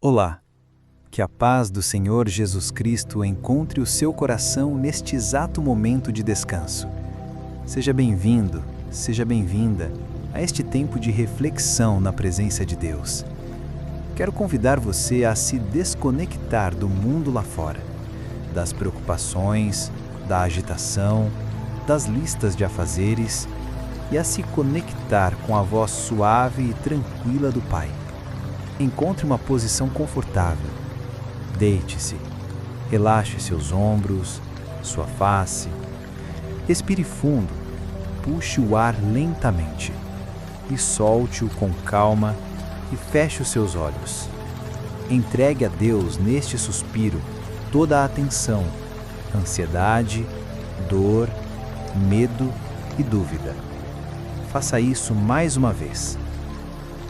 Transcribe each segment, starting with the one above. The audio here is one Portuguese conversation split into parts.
Olá, que a paz do Senhor Jesus Cristo encontre o seu coração neste exato momento de descanso. Seja bem-vindo, seja bem-vinda a este tempo de reflexão na presença de Deus. Quero convidar você a se desconectar do mundo lá fora, das preocupações, da agitação, das listas de afazeres e a se conectar com a voz suave e tranquila do Pai. Encontre uma posição confortável. Deite-se. Relaxe seus ombros, sua face. Respire fundo. Puxe o ar lentamente. E solte-o com calma e feche os seus olhos. Entregue a Deus neste suspiro toda a atenção, ansiedade, dor, medo e dúvida. Faça isso mais uma vez.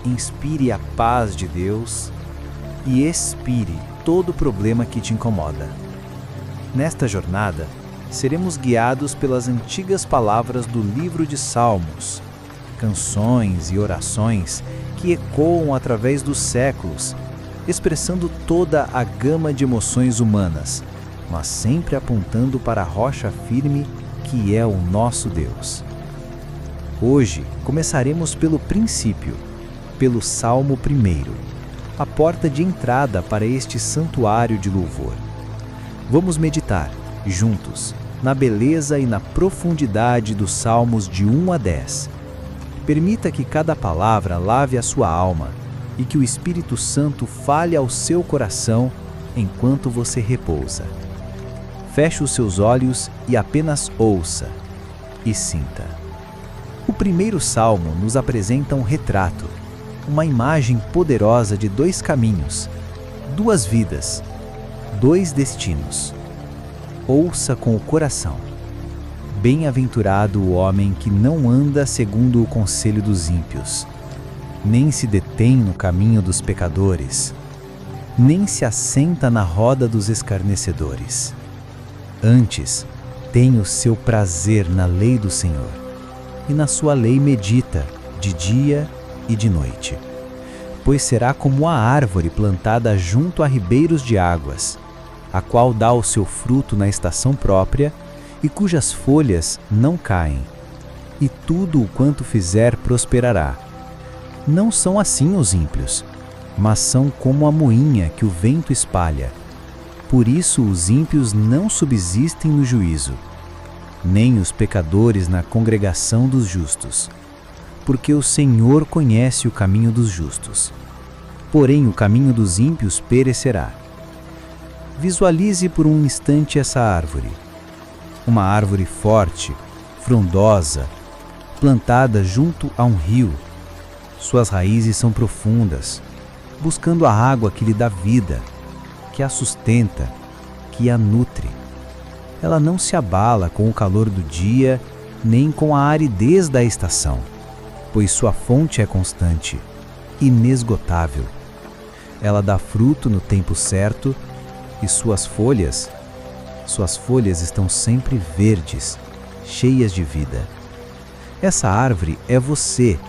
Inspire a paz de Deus e expire todo o problema que te incomoda. Nesta jornada, seremos guiados pelas antigas palavras do livro de Salmos, canções e orações que ecoam através dos séculos, expressando toda a gama de emoções humanas, mas sempre apontando para a rocha firme que é o nosso Deus. Hoje, começaremos pelo princípio, pelo Salmo 1, a porta de entrada para este santuário de louvor. Vamos meditar, juntos, na beleza e na profundidade dos Salmos de 1 a 10. Permita que cada palavra lave a sua alma e que o Espírito Santo fale ao seu coração enquanto você repousa. Feche os seus olhos e apenas ouça e sinta. O primeiro salmo nos apresenta um retrato, uma imagem poderosa de dois caminhos, duas vidas, dois destinos. Ouça com o coração. Bem-aventurado o homem que não anda segundo o conselho dos ímpios, nem se detém no caminho dos pecadores, nem se assenta na roda dos escarnecedores. Antes, tem o seu prazer na lei do Senhor, e na sua lei medita, de dia e de noite. Pois será como a árvore plantada junto a ribeiros de águas, a qual dá o seu fruto na estação própria e cujas folhas não caem, e tudo o quanto fizer prosperará. Não são assim os ímpios, mas são como a moinha que o vento espalha. Por isso os ímpios não subsistem no juízo, nem os pecadores na congregação dos justos. Porque o Senhor conhece o caminho dos justos, porém o caminho dos ímpios perecerá. Visualize por um instante essa árvore. Uma árvore forte, frondosa, plantada junto a um rio. Suas raízes são profundas, buscando a água que lhe dá vida, que a sustenta, que a nutre. Ela não se abala com o calor do dia, nem com a aridez da estação, pois sua fonte é constante, inesgotável. Ela dá fruto no tempo certo e suas folhas estão sempre verdes, cheias de vida. Essa árvore é você,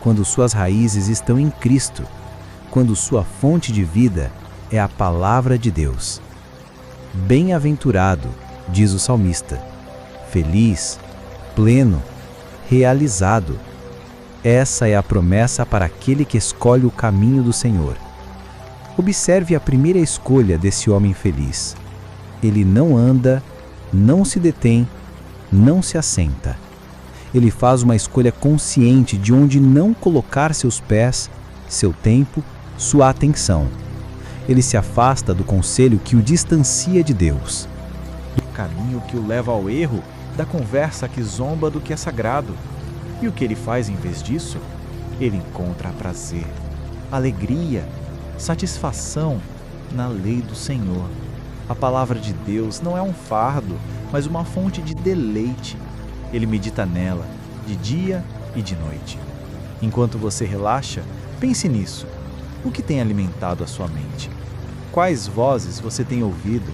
quando suas raízes estão em Cristo, quando sua fonte de vida é a palavra de Deus. Bem-aventurado, diz o salmista, feliz, pleno, realizado. Essa é a promessa para aquele que escolhe o caminho do Senhor. Observe a primeira escolha desse homem feliz. Ele não anda, não se detém, não se assenta. Ele faz uma escolha consciente de onde não colocar seus pés, seu tempo, sua atenção. Ele se afasta do conselho que o distancia de Deus, do caminho que o leva ao erro, da conversa que zomba do que é sagrado. E o que ele faz em vez disso? Ele encontra prazer, alegria, satisfação na lei do Senhor. A palavra de Deus não é um fardo, mas uma fonte de deleite. Ele medita nela, de dia e de noite. Enquanto você relaxa, pense nisso. O que tem alimentado a sua mente? Quais vozes você tem ouvido?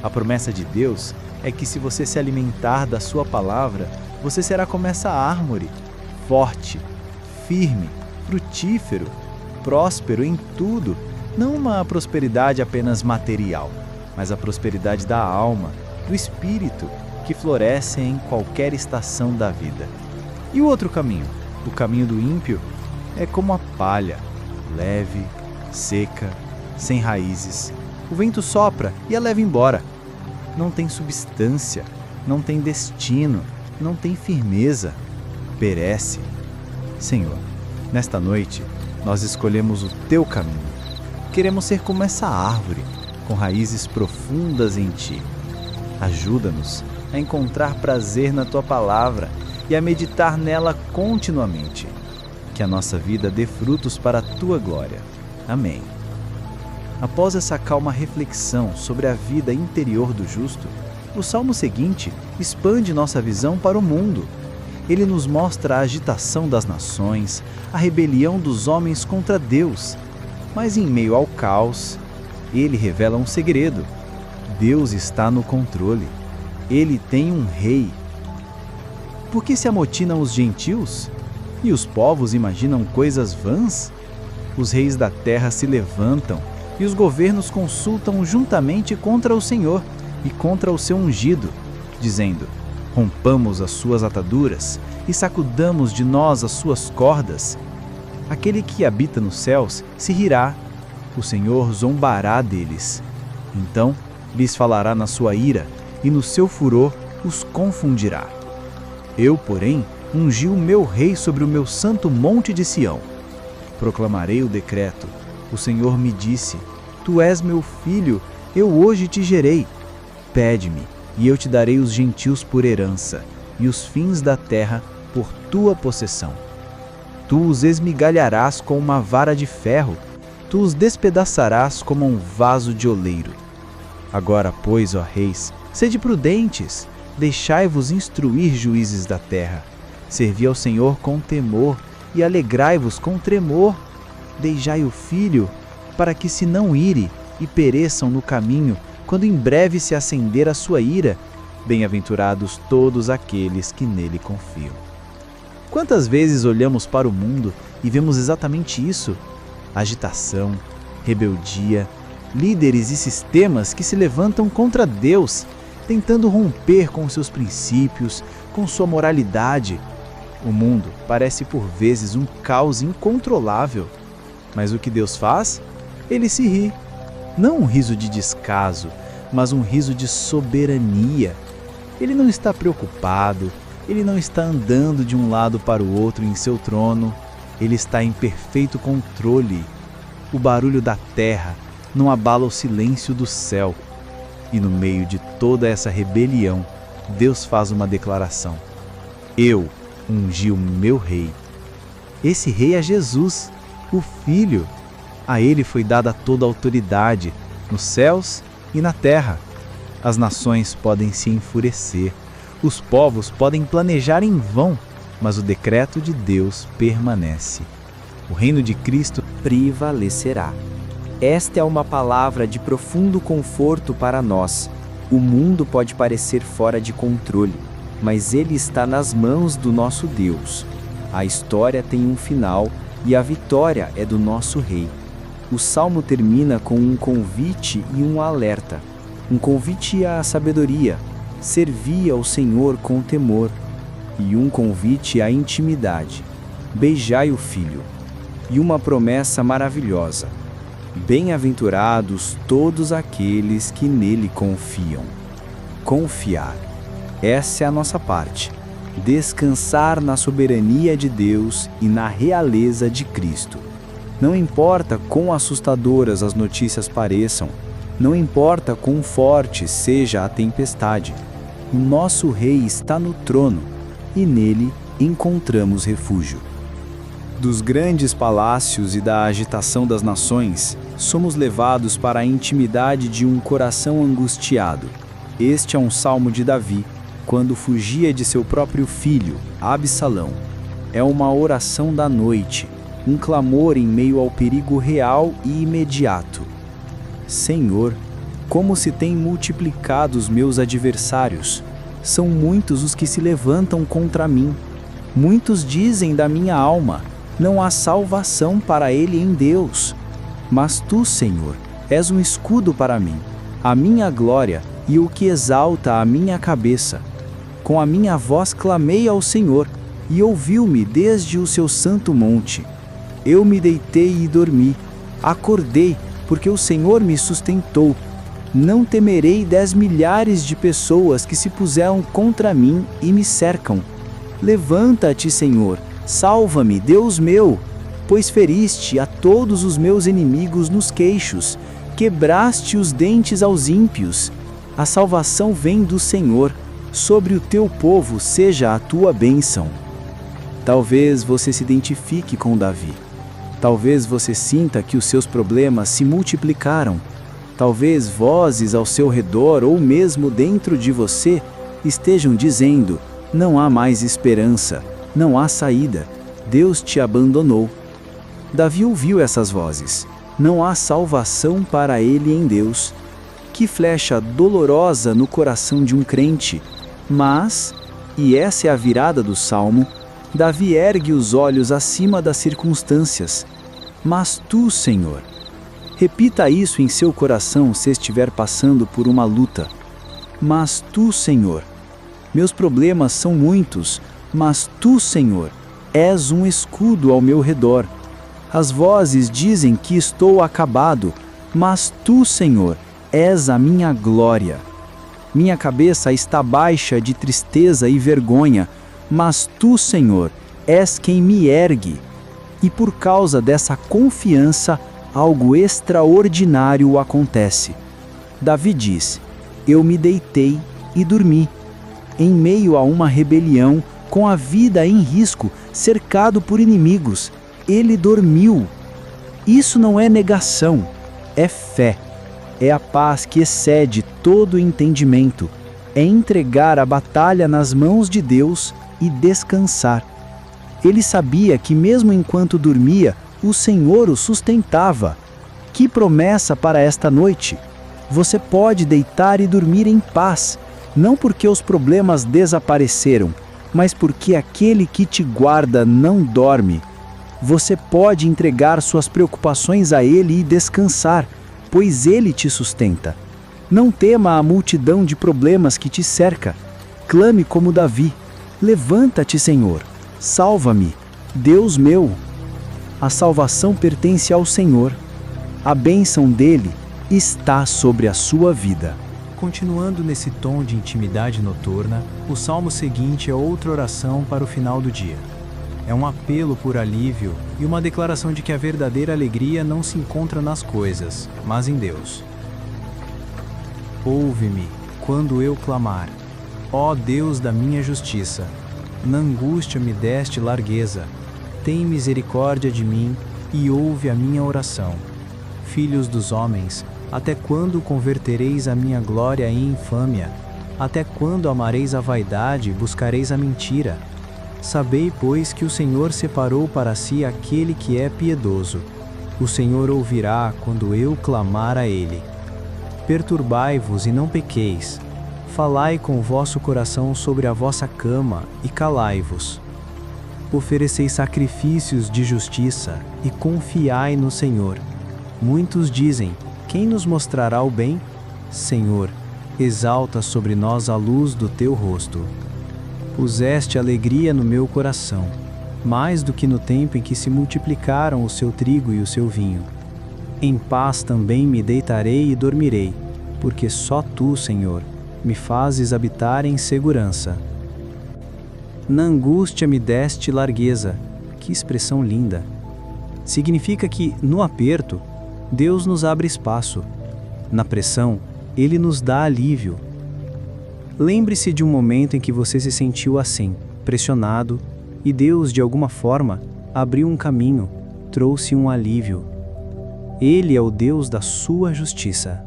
A promessa de Deus é que se você se alimentar da sua palavra, você será como essa árvore, forte, firme, frutífero, próspero em tudo Não uma prosperidade apenas material, mas a prosperidade da alma, do espírito, que floresce em qualquer estação da vida. E o outro caminho, o caminho do ímpio, é como a palha, leve, seca, sem raízes. O vento sopra e a leva embora. Não tem substância, não tem destino, não tem firmeza. Perece. Senhor, nesta noite, nós escolhemos o Teu caminho. Queremos ser como essa árvore, com raízes profundas em Ti. Ajuda-nos a encontrar prazer na Tua palavra e a meditar nela continuamente. Que a nossa vida dê frutos para a Tua glória. Amém. Após essa calma reflexão sobre a vida interior do justo, o salmo seguinte expande nossa visão para o mundo. Ele nos mostra a agitação das nações, a rebelião dos homens contra Deus. Mas em meio ao caos, ele revela um segredo. Deus está no controle. Ele tem um rei. Por que se amotinam os gentios? E os povos imaginam coisas vãs? Os reis da terra se levantam e os governos consultam juntamente contra o Senhor e contra o seu ungido, dizendo: rompamos as suas ataduras e sacudamos de nós as suas cordas. Aquele que habita nos céus se rirá, o Senhor zombará deles. Então lhes falará na sua ira e no seu furor os confundirá. Eu, porém, ungi o meu rei sobre o meu santo monte de Sião. Proclamarei o decreto. O Senhor me disse: Tu és meu filho, eu hoje te gerei. Pede-me, e eu te darei os gentios por herança, e os fins da terra por tua possessão. Tu os esmigalharás com uma vara de ferro, tu os despedaçarás como um vaso de oleiro. Agora, pois, ó reis, sede prudentes, deixai-vos instruir, juízes da terra. Servi ao Senhor com temor, e alegrai-vos com tremor. Beijai o filho, para que se não ire e pereçam no caminho, quando em breve se acender a sua ira. Bem-aventurados todos aqueles que nele confiam. Quantas vezes olhamos para o mundo e vemos exatamente isso? Agitação, rebeldia, líderes e sistemas que se levantam contra Deus, tentando romper com seus princípios, com sua moralidade. O mundo parece por vezes um caos incontrolável. Mas o que Deus faz? Ele se ri. Não um riso de descaso, mas um riso de soberania. Ele não está preocupado, ele não está andando de um lado para o outro em seu trono. Ele está em perfeito controle. O barulho da terra não abala o silêncio do céu. E no meio de toda essa rebelião, Deus faz uma declaração: eu ungi o meu rei. Esse rei é Jesus, o Filho. A ele foi dada toda a autoridade, nos céus e na terra. As nações podem se enfurecer, os povos podem planejar em vão, mas o decreto de Deus permanece. O reino de Cristo prevalecerá. Esta é uma palavra de profundo conforto para nós. O mundo pode parecer fora de controle, mas ele está nas mãos do nosso Deus. A história tem um final e a vitória é do nosso Rei. O Salmo termina com um convite e um alerta. Um convite à sabedoria, servir ao Senhor com temor, e um convite à intimidade, beijai o Filho, e uma promessa maravilhosa: bem-aventurados todos aqueles que nele confiam. Confiar. Essa é a nossa parte. Descansar na soberania de Deus e na realeza de Cristo. Não importa quão assustadoras as notícias pareçam, não importa quão forte seja a tempestade, o nosso Rei está no trono e nele encontramos refúgio. Dos grandes palácios e da agitação das nações, somos levados para a intimidade de um coração angustiado. Este é um salmo de Davi, quando fugia de seu próprio filho, Absalão. É uma oração da noite, um clamor em meio ao perigo real e imediato. Senhor, como se têm multiplicado os meus adversários. São muitos os que se levantam contra mim. Muitos dizem da minha alma: não há salvação para ele em Deus. Mas tu, Senhor, és um escudo para mim, a minha glória e o que exalta a minha cabeça. Com a minha voz clamei ao Senhor, e ouviu-me desde o seu santo monte. Eu me deitei e dormi, acordei, porque o Senhor me sustentou. Não temerei 10 milhares de pessoas que se puseram contra mim e me cercam. Levanta-te, Senhor, salva-me, Deus meu, pois feriste a todos os meus inimigos nos queixos, quebraste os dentes aos ímpios. A salvação vem do Senhor, sobre o teu povo seja a tua bênção. Talvez você se identifique com Davi. Talvez você sinta que os seus problemas se multiplicaram. Talvez vozes ao seu redor ou mesmo dentro de você estejam dizendo: não há mais esperança, não há saída, Deus te abandonou. Davi ouviu essas vozes. Não há salvação para ele em Deus. Que flecha dolorosa no coração de um crente. Mas, e essa é a virada do Salmo, Davi ergue os olhos acima das circunstâncias. Mas tu, Senhor. Repita isso em seu coração se estiver passando por uma luta. Mas tu, Senhor. Meus problemas são muitos, mas tu, Senhor, és um escudo ao meu redor. As vozes dizem que estou acabado, mas tu, Senhor, és a minha glória. Minha cabeça está baixa de tristeza e vergonha, mas tu, Senhor, és quem me ergue. E por causa dessa confiança, algo extraordinário acontece. Davi diz: eu me deitei e dormi. Em meio a uma rebelião, com a vida em risco, cercado por inimigos, ele dormiu. Isso não é negação, é fé. É a paz que excede todo entendimento. É entregar a batalha nas mãos de Deus e descansar. Ele sabia que mesmo enquanto dormia, o Senhor o sustentava. Que promessa para esta noite! Você pode deitar e dormir em paz, não porque os problemas desapareceram, mas porque aquele que te guarda não dorme. Você pode entregar suas preocupações a Ele e descansar, pois Ele te sustenta. Não tema a multidão de problemas que te cerca. Clame como Davi: levanta-te, Senhor, salva-me, Deus meu. A salvação pertence ao Senhor. A bênção dele está sobre a sua vida. Continuando nesse tom de intimidade noturna, o salmo seguinte é outra oração para o final do dia. É um apelo por alívio e uma declaração de que a verdadeira alegria não se encontra nas coisas, mas em Deus. Ouve-me quando eu clamar, ó Deus da minha justiça. Na angústia me deste largueza. Tem misericórdia de mim e ouve a minha oração. Filhos dos homens, até quando convertereis a minha glória em infâmia? Até quando amareis a vaidade e buscareis a mentira? Sabei, pois, que o Senhor separou para si aquele que é piedoso. O Senhor ouvirá quando eu clamar a Ele. Perturbai-vos e não pequeis. Falai com o vosso coração sobre a vossa cama e calai-vos. Ofereceis sacrifícios de justiça e confiai no Senhor. Muitos dizem: quem nos mostrará o bem? Senhor, exalta sobre nós a luz do teu rosto. Puseste alegria no meu coração, mais do que no tempo em que se multiplicaram o seu trigo e o seu vinho. Em paz também me deitarei e dormirei, porque só tu, Senhor, me fazes habitar em segurança. Na angústia me deste largueza. Que expressão linda! Significa que, no aperto, Deus nos abre espaço. Na pressão, Ele nos dá alívio. Lembre-se de um momento em que você se sentiu assim, pressionado, e Deus, de alguma forma, abriu um caminho, trouxe um alívio. Ele é o Deus da sua justiça.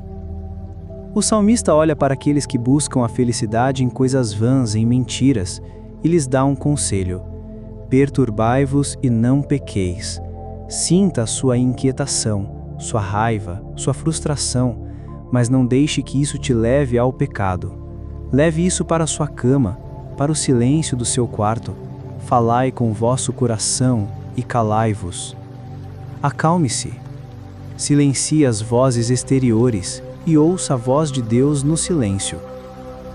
O salmista olha para aqueles que buscam a felicidade em coisas vãs, em mentiras, e lhes dá um conselho: perturbai-vos e não pequeis. Sinta a sua inquietação, sua raiva, sua frustração, mas não deixe que isso te leve ao pecado. Leve isso para a sua cama, para o silêncio do seu quarto. Falai com o vosso coração e calai-vos. Acalme-se. Silencie as vozes exteriores e ouça a voz de Deus no silêncio.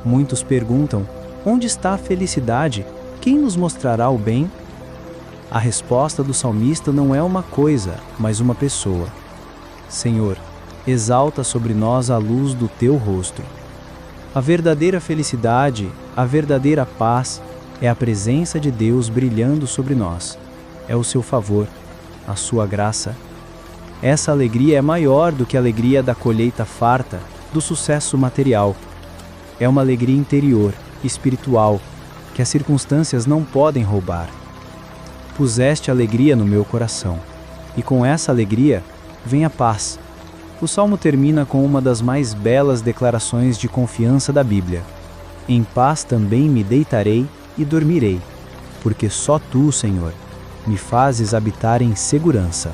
Muitos perguntam: onde está a felicidade? Quem nos mostrará o bem? A resposta do salmista não é uma coisa, mas uma pessoa. Senhor, exalta sobre nós a luz do teu rosto. A verdadeira felicidade, a verdadeira paz, é a presença de Deus brilhando sobre nós. É o seu favor, a sua graça. Essa alegria é maior do que a alegria da colheita farta, do sucesso material. É uma alegria interior, espiritual, que as circunstâncias não podem roubar. Puseste alegria no meu coração, e com essa alegria vem a paz. O salmo termina com uma das mais belas declarações de confiança da Bíblia. Em paz também me deitarei e dormirei, porque só tu, Senhor, me fazes habitar em segurança.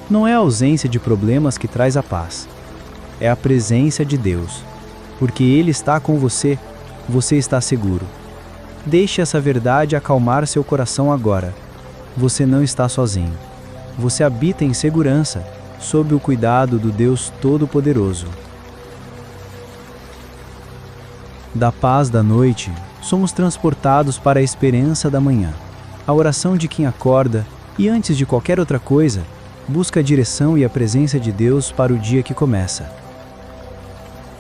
Não é a ausência de problemas que traz a paz, é a presença de Deus. Porque Ele está com você, você está seguro. Deixe essa verdade acalmar seu coração agora. Você não está sozinho. Você habita em segurança, sob o cuidado do Deus Todo-Poderoso. Da paz da noite, somos transportados para a esperança da manhã. A oração de quem acorda e, antes de qualquer outra coisa, busca a direção e a presença de Deus para o dia que começa.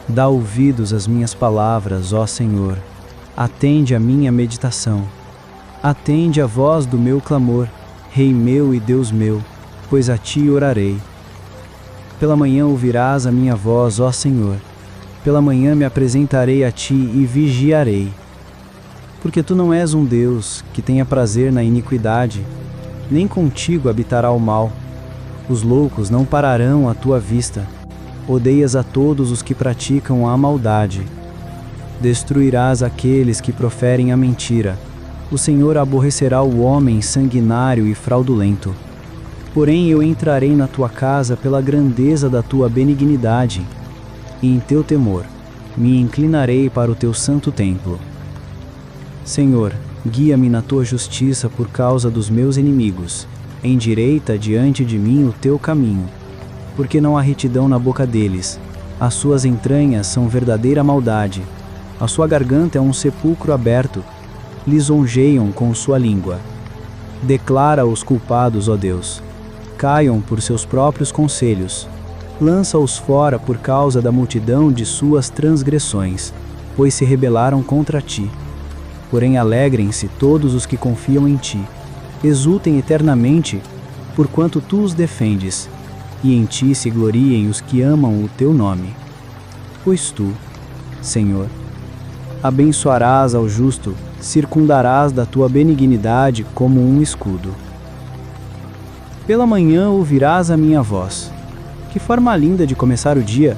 Dá ouvidos às minhas palavras, ó Senhor. Atende a minha meditação. Atende a voz do meu clamor, Rei meu e Deus meu, pois a ti orarei. Pela manhã ouvirás a minha voz, ó Senhor. Pela manhã me apresentarei a ti e vigiarei. Porque tu não és um Deus que tenha prazer na iniquidade, nem contigo habitará o mal. Os loucos não pararão à tua vista. Odeias a todos os que praticam a maldade. Destruirás aqueles que proferem a mentira. O Senhor aborrecerá o homem sanguinário e fraudulento. Porém eu entrarei na tua casa pela grandeza da tua benignidade, e em teu temor me inclinarei para o teu santo templo. Senhor, guia-me na tua justiça por causa dos meus inimigos. Endireita diante de mim o teu caminho, porque não há retidão na boca deles. As suas entranhas são verdadeira maldade. A sua garganta é um sepulcro aberto. Lisonjeiam com sua língua. Declara os culpados, ó Deus. Caiam por seus próprios conselhos. Lança-os fora por causa da multidão de suas transgressões, pois se rebelaram contra ti. Porém alegrem-se todos os que confiam em ti. Exultem eternamente, porquanto tu os defendes, e em ti se gloriem os que amam o teu nome. Pois tu, Senhor, abençoarás ao justo, circundarás da tua benignidade como um escudo. Pela manhã ouvirás a minha voz. Que forma linda de começar o dia!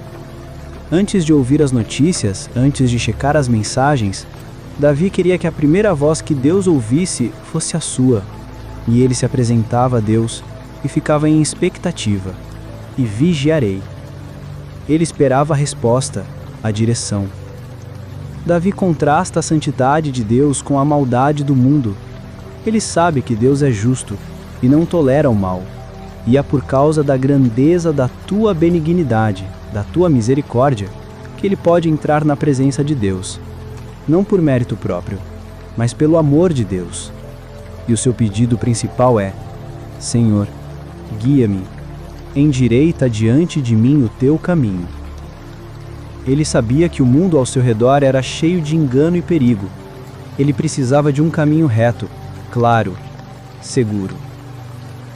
Antes de ouvir as notícias, antes de checar as mensagens, Davi queria que a primeira voz que Deus ouvisse fosse a sua. E ele se apresentava a Deus e ficava em expectativa. E vigiarei. Ele esperava a resposta, a direção. Davi contrasta a santidade de Deus com a maldade do mundo. Ele sabe que Deus é justo e não tolera o mal. E é por causa da grandeza da tua benignidade, da tua misericórdia, que ele pode entrar na presença de Deus. Não por mérito próprio, mas pelo amor de Deus. E o seu pedido principal é: Senhor, guia-me, endireita diante de mim o teu caminho. Ele sabia que o mundo ao seu redor era cheio de engano e perigo. Ele precisava de um caminho reto, claro, seguro.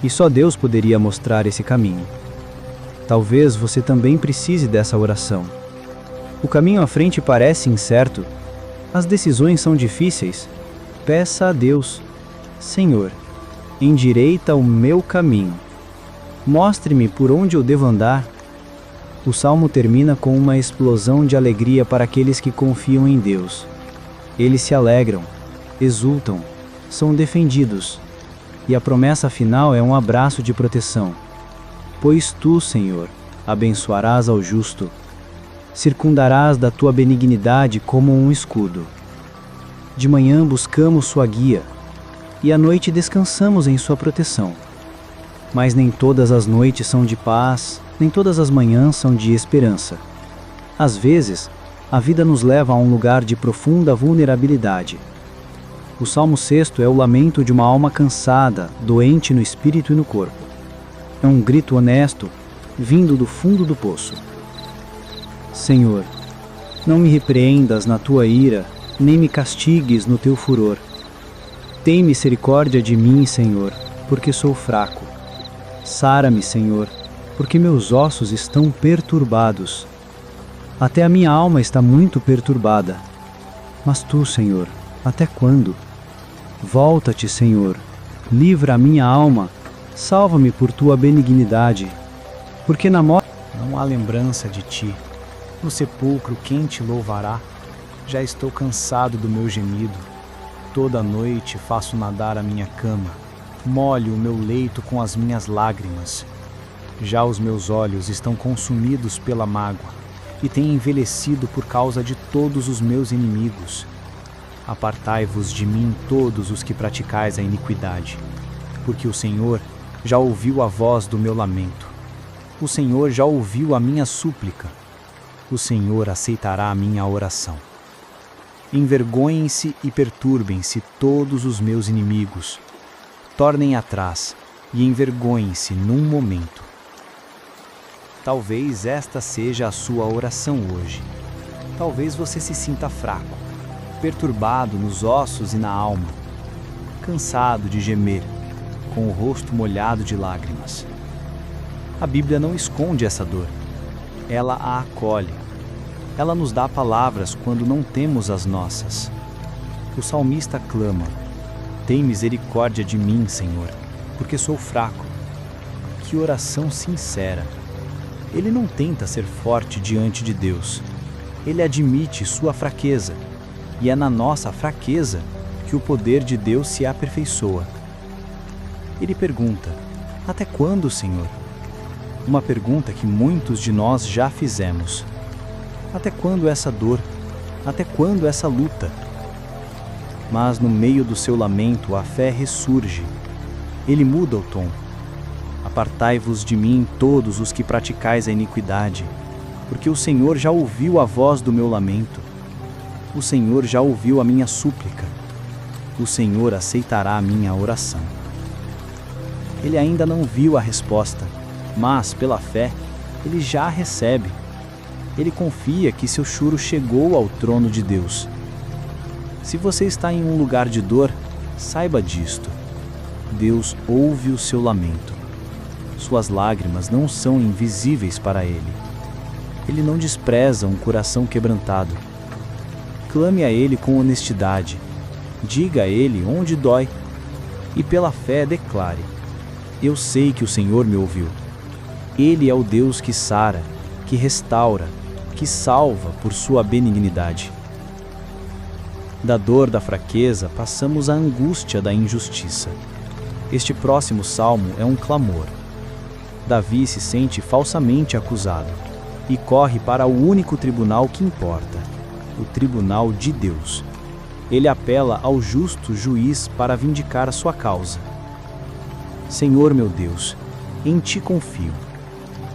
E só Deus poderia mostrar esse caminho. Talvez você também precise dessa oração. O caminho à frente parece incerto. As decisões são difíceis. Peça a Deus: Senhor, endireita o meu caminho. Mostre-me por onde eu devo andar. O salmo termina com uma explosão de alegria para aqueles que confiam em Deus. Eles se alegram, exultam, são defendidos. E a promessa final é um abraço de proteção. Pois tu, Senhor, abençoarás ao justo, circundarás da tua benignidade como um escudo. De manhã buscamos sua guia, e à noite descansamos em sua proteção. Mas nem todas as noites são de paz, nem todas as manhãs são de esperança. Às vezes, a vida nos leva a um lugar de profunda vulnerabilidade. O Salmo 6 é o lamento de uma alma cansada, doente no espírito e no corpo. É um grito honesto, vindo do fundo do poço. Senhor, não me repreendas na tua ira, nem me castigues no teu furor. Tem misericórdia de mim, Senhor, porque sou fraco. Sara-me, Senhor, porque meus ossos estão perturbados. Até a minha alma está muito perturbada. Mas tu, Senhor, até quando? Volta-te, Senhor, livra a minha alma, salva-me por tua benignidade, porque na morte Não há lembrança de ti. No sepulcro quem te louvará? Já estou cansado do meu gemido. Toda noite faço nadar a minha cama, molho o meu leito com as minhas lágrimas. Já os meus olhos estão consumidos pela mágoa e têm envelhecido por causa de todos os meus inimigos. Apartai-vos de mim todos os que praticais a iniquidade, porque o Senhor já ouviu a voz do meu lamento. O Senhor já ouviu a minha súplica. O Senhor aceitará a minha oração. Envergonhem-se e perturbem-se todos os meus inimigos. Tornem atrás e envergonhem-se num momento. Talvez esta seja a sua oração hoje. Talvez você se sinta fraco, perturbado nos ossos e na alma, cansado de gemer, com o rosto molhado de lágrimas. A Bíblia não esconde essa dor. Ela a acolhe. Ela nos dá palavras quando não temos as nossas. O salmista clama: tem misericórdia de mim, Senhor, porque sou fraco. Que oração sincera! Ele não tenta ser forte diante de Deus. Ele admite sua fraqueza. E é na nossa fraqueza que o poder de Deus se aperfeiçoa. Ele pergunta: até quando, Senhor? Uma pergunta que muitos de nós já fizemos. Até quando essa dor? Até quando essa luta? Mas no meio do seu lamento a fé ressurge. Ele muda o tom. Apartai-vos de mim todos os que praticais a iniquidade, porque o Senhor já ouviu a voz do meu lamento. O Senhor já ouviu a minha súplica. O Senhor aceitará a minha oração. Ele ainda não viu a resposta, mas, pela fé, ele já a recebe. Ele confia que seu choro chegou ao trono de Deus. Se você está em um lugar de dor, saiba disto. Deus ouve o seu lamento. Suas lágrimas não são invisíveis para Ele. Ele não despreza um coração quebrantado. Clame a Ele com honestidade. Diga a Ele onde dói. E pela fé declare: eu sei que o Senhor me ouviu. Ele é o Deus que sara, que restaura, que salva por sua benignidade. Da dor da fraqueza passamos à angústia da injustiça. Este próximo salmo é um clamor. Davi se sente falsamente acusado e corre para o único tribunal que importa, o tribunal de Deus. Ele apela ao justo juiz para vindicar a sua causa. Senhor meu Deus, em ti confio.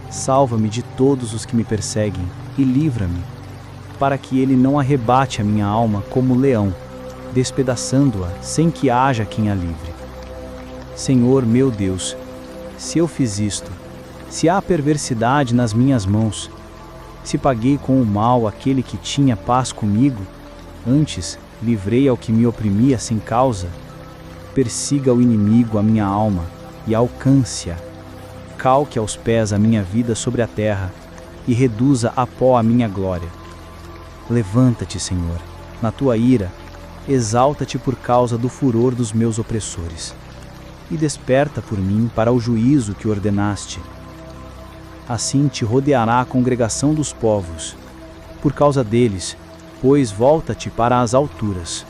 Salva-me de todos os que me perseguem e livra-me, para que ele não arrebate a minha alma como leão, despedaçando-a sem que haja quem a livre. Senhor meu Deus, se eu fiz isto, se há perversidade nas minhas mãos, se paguei com o mal aquele que tinha paz comigo, antes livrei ao que me oprimia sem causa, persiga o inimigo a minha alma e alcance-a, calque aos pés a minha vida sobre a terra e reduza a pó a minha glória. Levanta-te, Senhor, na tua ira, exalta-te por causa do furor dos meus opressores, e desperta por mim para o juízo que ordenaste. Assim te rodeará a congregação dos povos, por causa deles, pois volta-te para as alturas.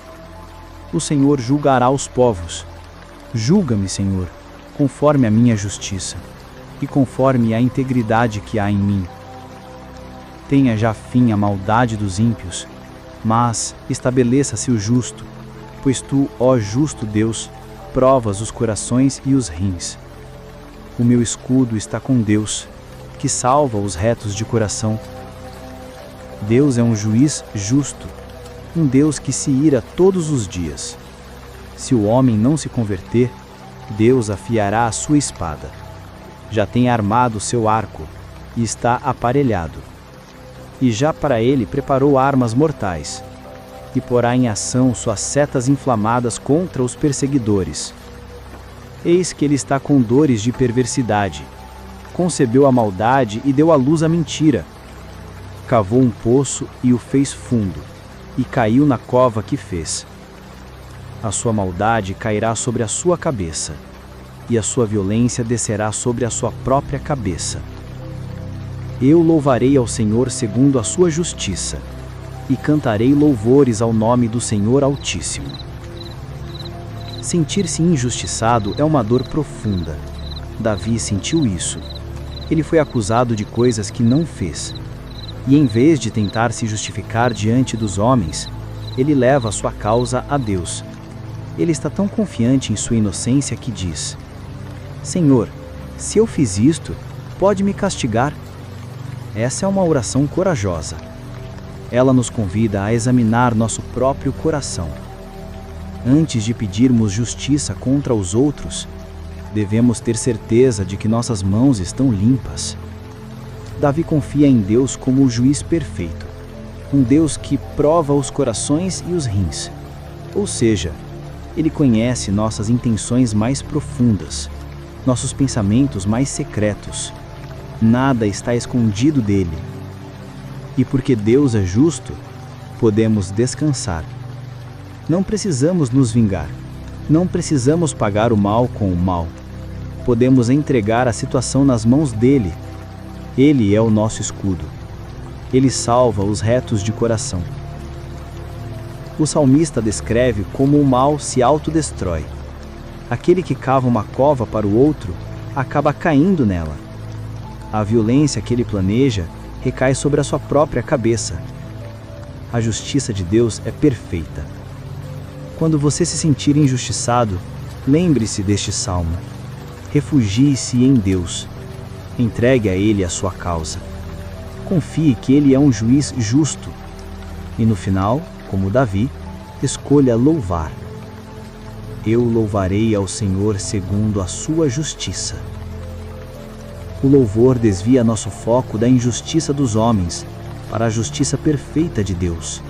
O Senhor julgará os povos. Julga-me, Senhor, conforme a minha justiça, e conforme a integridade que há em mim. Tenha já fim a maldade dos ímpios, mas estabeleça-se o justo, pois tu, ó justo Deus, provas os corações e os rins. O meu escudo está com Deus, que salva os retos de coração. Deus é um juiz justo, um Deus que se ira todos os dias. Se o homem não se converter, Deus afiará a sua espada. Já tem armado seu arco e está aparelhado. E já para ele preparou armas mortais, e porá em ação suas setas inflamadas contra os perseguidores. Eis que ele está com dores de perversidade. Concebeu a maldade e deu à luz a mentira. Cavou um poço e o fez fundo, e caiu na cova que fez. A sua maldade cairá sobre a sua cabeça, e a sua violência descerá sobre a sua própria cabeça. Eu louvarei ao Senhor segundo a sua justiça, e cantarei louvores ao nome do Senhor Altíssimo. Sentir-se injustiçado é uma dor profunda. Davi sentiu isso. Ele foi acusado de coisas que não fez. E em vez de tentar se justificar diante dos homens, ele leva a sua causa a Deus. Ele está tão confiante em sua inocência que diz: Senhor, se eu fiz isto, pode me castigar? Essa é uma oração corajosa. Ela nos convida a examinar nosso próprio coração. Antes de pedirmos justiça contra os outros, devemos ter certeza de que nossas mãos estão limpas. Davi confia em Deus como o juiz perfeito, um Deus que prova os corações e os rins. Ou seja, ele conhece nossas intenções mais profundas, nossos pensamentos mais secretos. Nada está escondido dele. E porque Deus é justo, podemos descansar. Não precisamos nos vingar. Não precisamos pagar o mal com o mal. Podemos entregar a situação nas mãos dele. Ele é o nosso escudo. Ele salva os retos de coração. O salmista descreve como o mal se autodestrói. Aquele que cava uma cova para o outro acaba caindo nela. A violência que ele planeja recai sobre a sua própria cabeça. A justiça de Deus é perfeita. Quando você se sentir injustiçado, lembre-se deste salmo. Refugie-se em Deus. Entregue a Ele a sua causa. Confie que Ele é um juiz justo. E no final, como Davi, escolha louvar. Eu louvarei ao Senhor segundo a sua justiça. O louvor desvia nosso foco da injustiça dos homens para a justiça perfeita de Deus.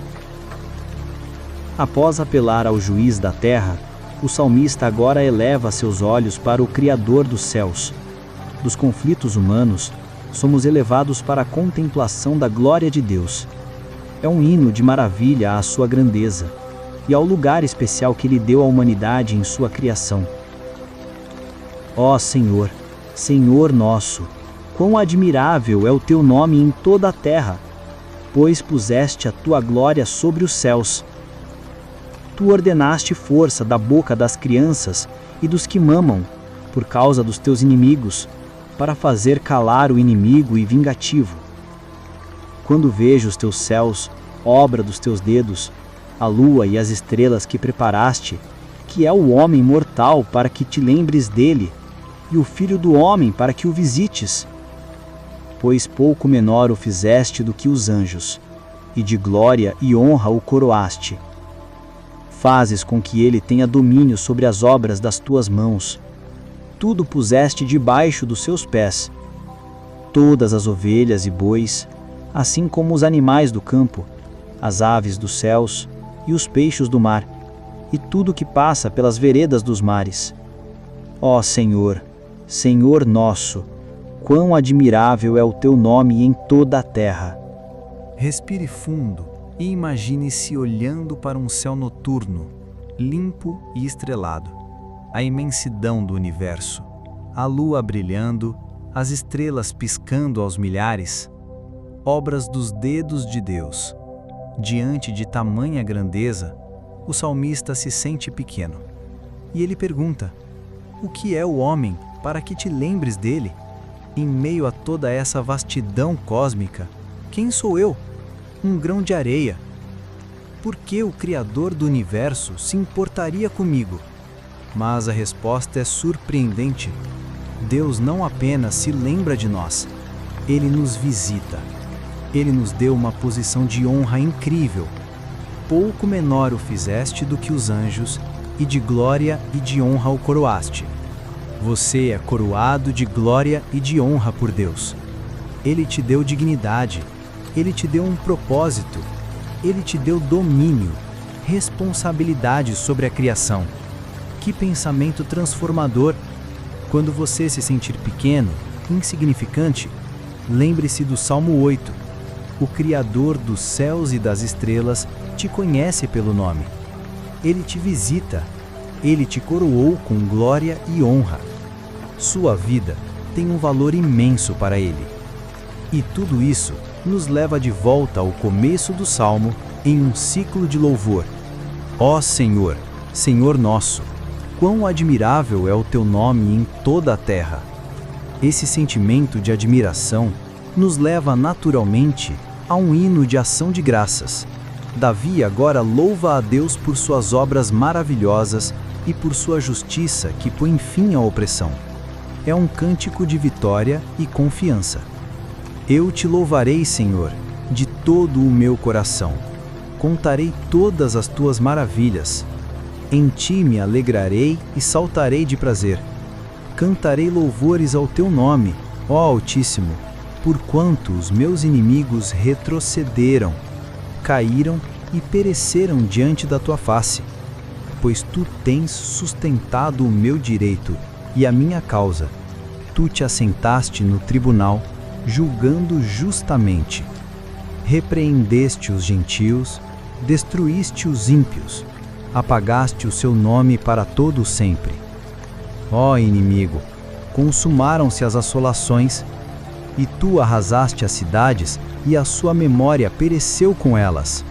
Após apelar ao juiz da terra, o salmista agora eleva seus olhos para o Criador dos céus. Dos conflitos humanos, somos elevados para a contemplação da glória de Deus. É um hino de maravilha à sua grandeza e ao lugar especial que Ele deu à humanidade em sua criação. Ó Senhor, Senhor nosso, quão admirável é o Teu nome em toda a terra, pois puseste a Tua glória sobre os céus. Tu ordenaste força da boca das crianças e dos que mamam, por causa dos teus inimigos, para fazer calar o inimigo e vingativo. Quando vejo os teus céus, obra dos teus dedos, a lua e as estrelas que preparaste, que é o homem mortal para que te lembres dele, e o filho do homem para que o visites. Pois pouco menor o fizeste do que os anjos, e de glória e honra o coroaste. Fazes com que ele tenha domínio sobre as obras das tuas mãos. Tudo puseste debaixo dos seus pés. Todas as ovelhas e bois, assim como os animais do campo, as aves dos céus e os peixes do mar, e tudo que passa pelas veredas dos mares. Ó Senhor, Senhor nosso, quão admirável é o teu nome em toda a terra. Respire fundo e imagine-se olhando para um céu noturno, limpo e estrelado. A imensidão do universo, a lua brilhando, as estrelas piscando aos milhares, obras dos dedos de Deus. Diante de tamanha grandeza, o salmista se sente pequeno. E ele pergunta: o que é o homem para que te lembres dele? Em meio a toda essa vastidão cósmica, quem sou eu? Um grão de areia. Por que o Criador do universo se importaria comigo? Mas a resposta é surpreendente. Deus não apenas se lembra de nós, Ele nos visita. Ele nos deu uma posição de honra incrível. Pouco menor o fizeste do que os anjos, e de glória e de honra o coroaste. Você é coroado de glória e de honra por Deus. Ele te deu dignidade, Ele te deu um propósito, Ele te deu domínio, responsabilidade sobre a criação. Que pensamento transformador! Quando você se sentir pequeno, insignificante, lembre-se do Salmo 8. O Criador dos céus e das estrelas te conhece pelo nome. Ele te visita, Ele te coroou com glória e honra. Sua vida tem um valor imenso para Ele. E tudo isso nos leva de volta ao começo do Salmo em um ciclo de louvor. Ó Senhor, Senhor nosso, quão admirável é o Teu nome em toda a terra. Esse sentimento de admiração nos leva naturalmente a um hino de ação de graças. Davi agora louva a Deus por suas obras maravilhosas e por sua justiça que põe fim à opressão. É um cântico de vitória e confiança. Eu te louvarei, Senhor, de todo o meu coração. Contarei todas as tuas maravilhas. Em ti me alegrarei e saltarei de prazer. Cantarei louvores ao teu nome, ó Altíssimo, porquanto os meus inimigos retrocederam, caíram e pereceram diante da tua face. Pois tu tens sustentado o meu direito e a minha causa. Tu te assentaste no tribunal, julgando justamente. Repreendeste os gentios, destruíste os ímpios, apagaste o seu nome para todo o sempre. Ó inimigo, consumaram-se as assolações, e tu arrasaste as cidades, e a sua memória pereceu com elas.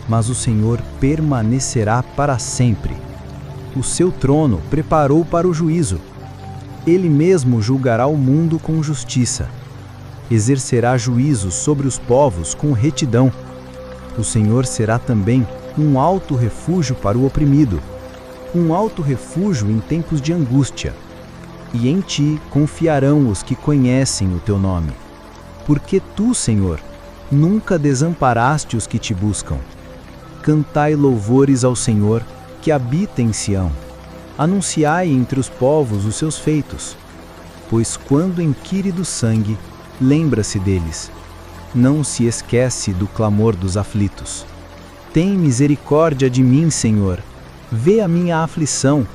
Mas o Senhor permanecerá para sempre. O seu trono preparou para o juízo. Ele mesmo julgará o mundo com justiça. Exercerá juízo sobre os povos com retidão. O Senhor será também um alto refúgio para o oprimido, um alto refúgio em tempos de angústia. E em ti confiarão os que conhecem o teu nome. Porque tu, Senhor, nunca desamparaste os que te buscam. Cantai louvores ao Senhor, que habita em Sião. Anunciai entre os povos os seus feitos. Pois quando inquire do sangue, lembra-se deles. Não se esquece do clamor dos aflitos. Tem misericórdia de mim, Senhor. Vê a minha aflição,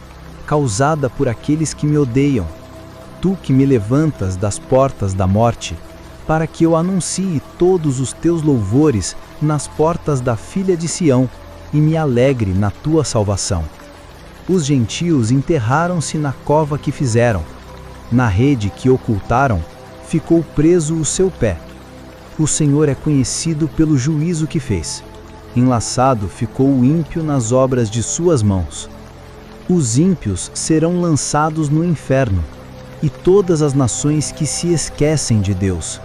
causada por aqueles que me odeiam. Tu que me levantas das portas da morte, para que eu anuncie todos os teus louvores nas portas da filha de Sião e me alegre na tua salvação. Os gentios enterraram-se na cova que fizeram. Na rede que ocultaram, ficou preso o seu pé. O Senhor é conhecido pelo juízo que fez. Enlaçado ficou o ímpio nas obras de suas mãos. Os ímpios serão lançados no inferno, e todas as nações que se esquecem de Deus.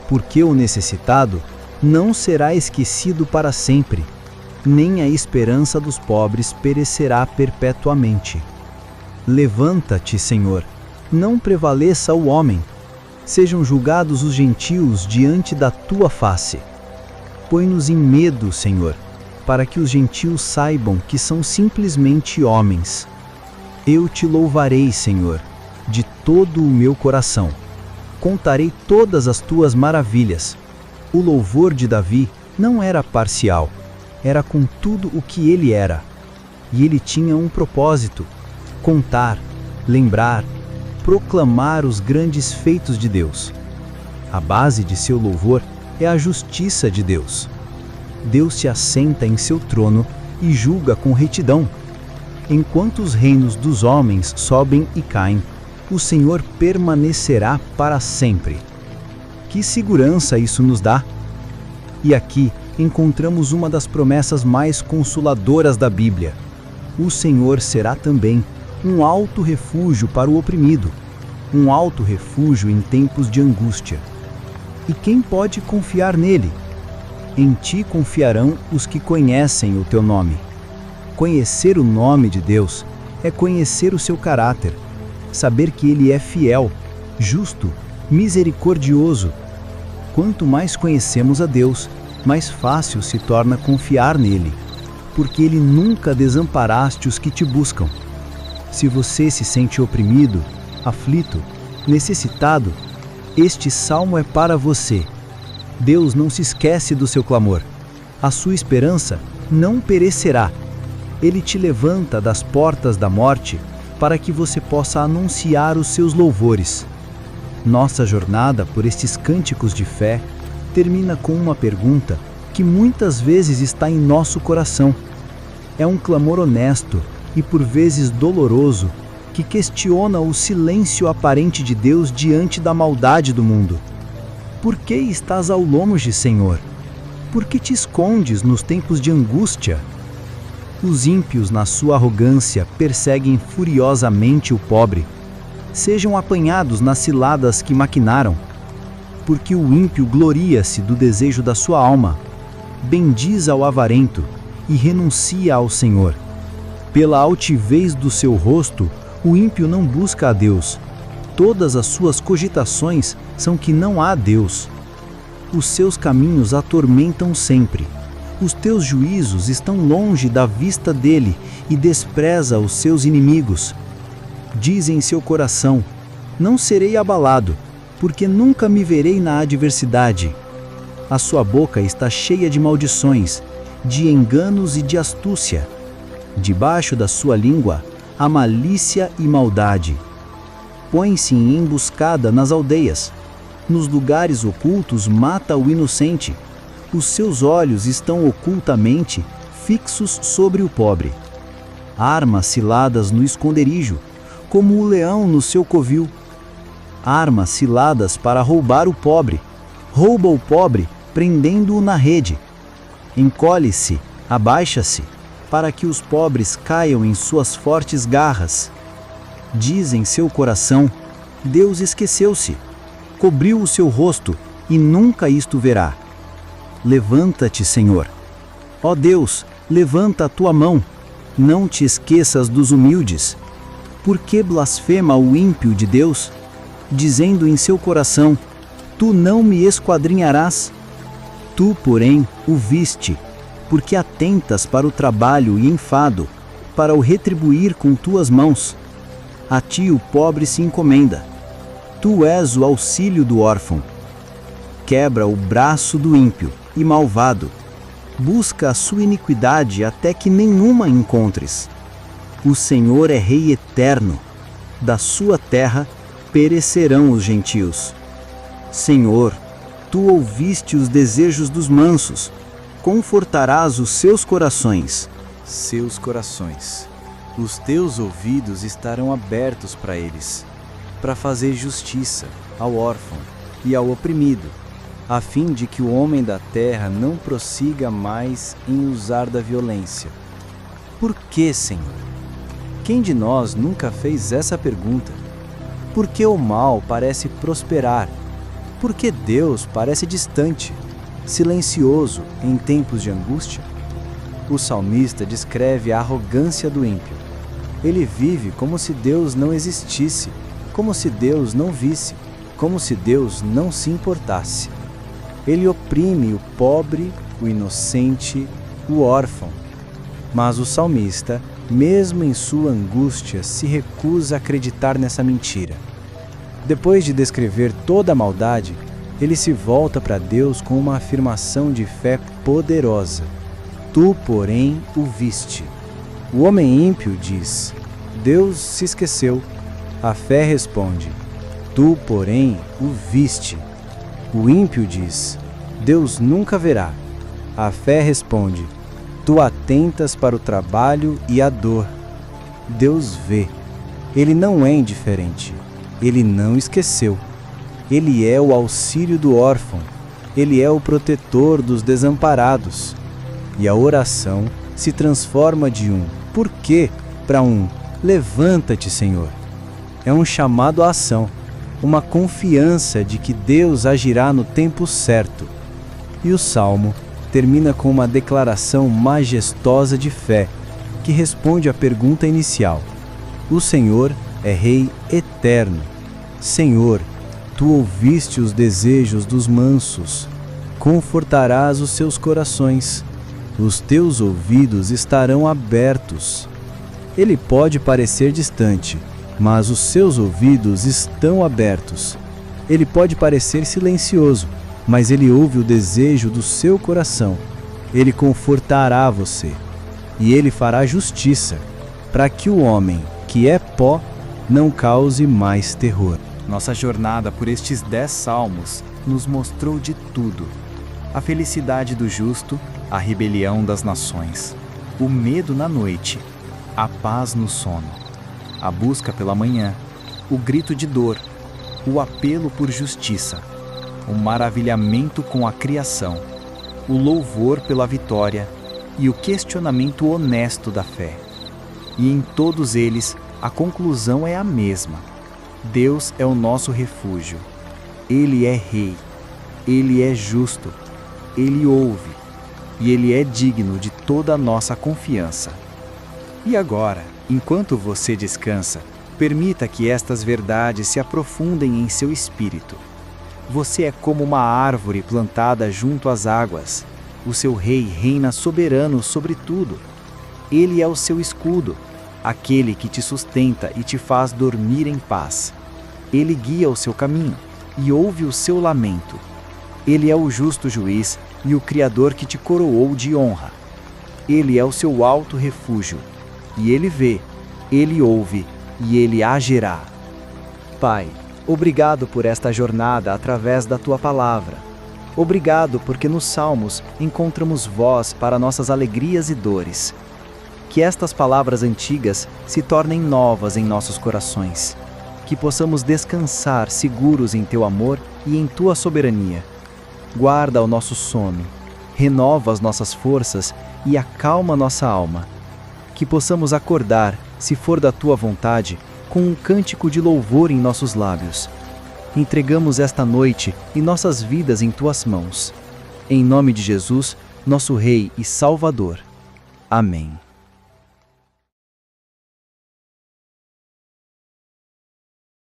Porque o necessitado não será esquecido para sempre, nem a esperança dos pobres perecerá perpetuamente. Levanta-te, Senhor, não prevaleça o homem. Sejam julgados os gentios diante da tua face. Põe-nos em medo, Senhor, para que os gentios saibam que são simplesmente homens. Eu te louvarei, Senhor, de todo o meu coração. Contarei todas as tuas maravilhas. O louvor de Davi não era parcial, era com tudo o que ele era. E ele tinha um propósito: contar, lembrar, proclamar os grandes feitos de Deus. A base de seu louvor é a justiça de Deus. Deus se assenta em seu trono e julga com retidão. Enquanto os reinos dos homens sobem e caem, o Senhor permanecerá para sempre. Que segurança isso nos dá! E aqui encontramos uma das promessas mais consoladoras da Bíblia. O Senhor será também um alto refúgio para o oprimido, um alto refúgio em tempos de angústia. E quem pode confiar nele? Em ti confiarão os que conhecem o teu nome. Conhecer o nome de Deus é conhecer o seu caráter, saber que Ele é fiel, justo, misericordioso. Quanto mais conhecemos a Deus, mais fácil se torna confiar nele, porque Ele nunca desamparaste os que te buscam. Se você se sente oprimido, aflito, necessitado, este salmo é para você. Deus não se esquece do seu clamor. A sua esperança não perecerá. Ele te levanta das portas da morte para que você possa anunciar os seus louvores. Nossa jornada por estes cânticos de fé termina com uma pergunta que muitas vezes está em nosso coração. É um clamor honesto e por vezes doloroso que questiona o silêncio aparente de Deus diante da maldade do mundo. Por que estás ao longe, Senhor? Por que te escondes nos tempos de angústia? Os ímpios, na sua arrogância, perseguem furiosamente o pobre. Sejam apanhados nas ciladas que maquinaram. Porque o ímpio gloria-se do desejo da sua alma, bendiz ao avarento e renuncia ao Senhor. Pela altivez do seu rosto, o ímpio não busca a Deus. Todas as suas cogitações são que não há Deus. Os seus caminhos atormentam sempre. Os teus juízos estão longe da vista dele e despreza os seus inimigos. Diz em seu coração: não serei abalado, porque nunca me verei na adversidade. A sua boca está cheia de maldições, de enganos e de astúcia. Debaixo da sua língua há malícia e maldade. Põe-se em emboscada nas aldeias. Nos lugares ocultos mata o inocente. Os seus olhos estão ocultamente fixos sobre o pobre. Arma ciladas no esconderijo, como o leão no seu covil. Arma ciladas para roubar o pobre. Rouba o pobre, prendendo-o na rede. Encolhe-se, abaixa-se, para que os pobres caiam em suas fortes garras. Diz em seu coração: Deus esqueceu-se, cobriu o seu rosto e nunca isto verá. Levanta-te, Senhor. Ó Deus, levanta a tua mão, não te esqueças dos humildes. Por que blasfema o ímpio de Deus, dizendo em seu coração: tu não me esquadrinharás? Tu, porém, o viste, porque atentas para o trabalho e enfado, para o retribuir com tuas mãos. A ti o pobre se encomenda. Tu és o auxílio do órfão. Quebra o braço do ímpio e malvado. Busca a sua iniquidade até que nenhuma encontres. O Senhor é Rei eterno. Da sua terra perecerão os gentios. Senhor, tu ouviste os desejos dos mansos. Confortarás os seus corações. Seus corações. Os teus ouvidos estarão abertos para eles, para fazer justiça ao órfão e ao oprimido, a fim de que o homem da terra não prossiga mais em usar da violência. Por que, Senhor? Quem de nós nunca fez essa pergunta? Por que o mal parece prosperar? Por que Deus parece distante, silencioso em tempos de angústia? O salmista descreve a arrogância do ímpio. Ele vive como se Deus não existisse, como se Deus não visse, como se Deus não se importasse. Ele oprime o pobre, o inocente, o órfão. Mas o salmista, mesmo em sua angústia, se recusa a acreditar nessa mentira. Depois de descrever toda a maldade, ele se volta para Deus com uma afirmação de fé poderosa. Tu, porém, o viste. O homem ímpio diz: Deus se esqueceu. A fé responde: Tu, porém, o viste. O ímpio diz: Deus nunca verá. A fé responde: Tu atentas para o trabalho e a dor. Deus vê. Ele não é indiferente. Ele não esqueceu. Ele é o auxílio do órfão. Ele é o protetor dos desamparados. E a oração se transforma de um "por quê" para um "levanta-te, Senhor". É um chamado à ação, uma confiança de que Deus agirá no tempo certo. E o Salmo termina com uma declaração majestosa de fé, que responde à pergunta inicial: o Senhor é Rei eterno. Senhor, tu ouviste os desejos dos mansos, confortarás os seus corações. Os teus ouvidos estarão abertos. Ele pode parecer distante, mas os seus ouvidos estão abertos. Ele pode parecer silencioso, mas ele ouve o desejo do seu coração. Ele confortará você, e ele fará justiça, para que o homem, que é pó, não cause mais terror. Nossa jornada por estes 10 salmos nos mostrou de tudo: a felicidade do justo, a rebelião das nações, o medo na noite, a paz no sono, a busca pela manhã, o grito de dor, o apelo por justiça, o maravilhamento com a criação, o louvor pela vitória e o questionamento honesto da fé. E em todos eles, a conclusão é a mesma: Deus é o nosso refúgio. Ele é Rei, Ele é justo, Ele ouve, e Ele é digno de toda a nossa confiança. E agora, enquanto você descansa, permita que estas verdades se aprofundem em seu espírito. Você é como uma árvore plantada junto às águas. O seu Rei reina soberano sobre tudo. Ele é o seu escudo, aquele que te sustenta e te faz dormir em paz. Ele guia o seu caminho e ouve o seu lamento. Ele é o justo juiz e o Criador que te coroou de honra. Ele é o seu alto refúgio, e Ele vê, Ele ouve e Ele agirá. Pai, obrigado por esta jornada através da Tua Palavra. Obrigado porque nos Salmos encontramos voz para nossas alegrias e dores. Que estas palavras antigas se tornem novas em nossos corações. Que possamos descansar seguros em Teu amor e em Tua soberania. Guarda o nosso sono, renova as nossas forças e acalma nossa alma. Que possamos acordar, se for da Tua vontade, com um cântico de louvor em nossos lábios. Entregamos esta noite e nossas vidas em Tuas mãos. Em nome de Jesus, nosso Rei e Salvador. Amém.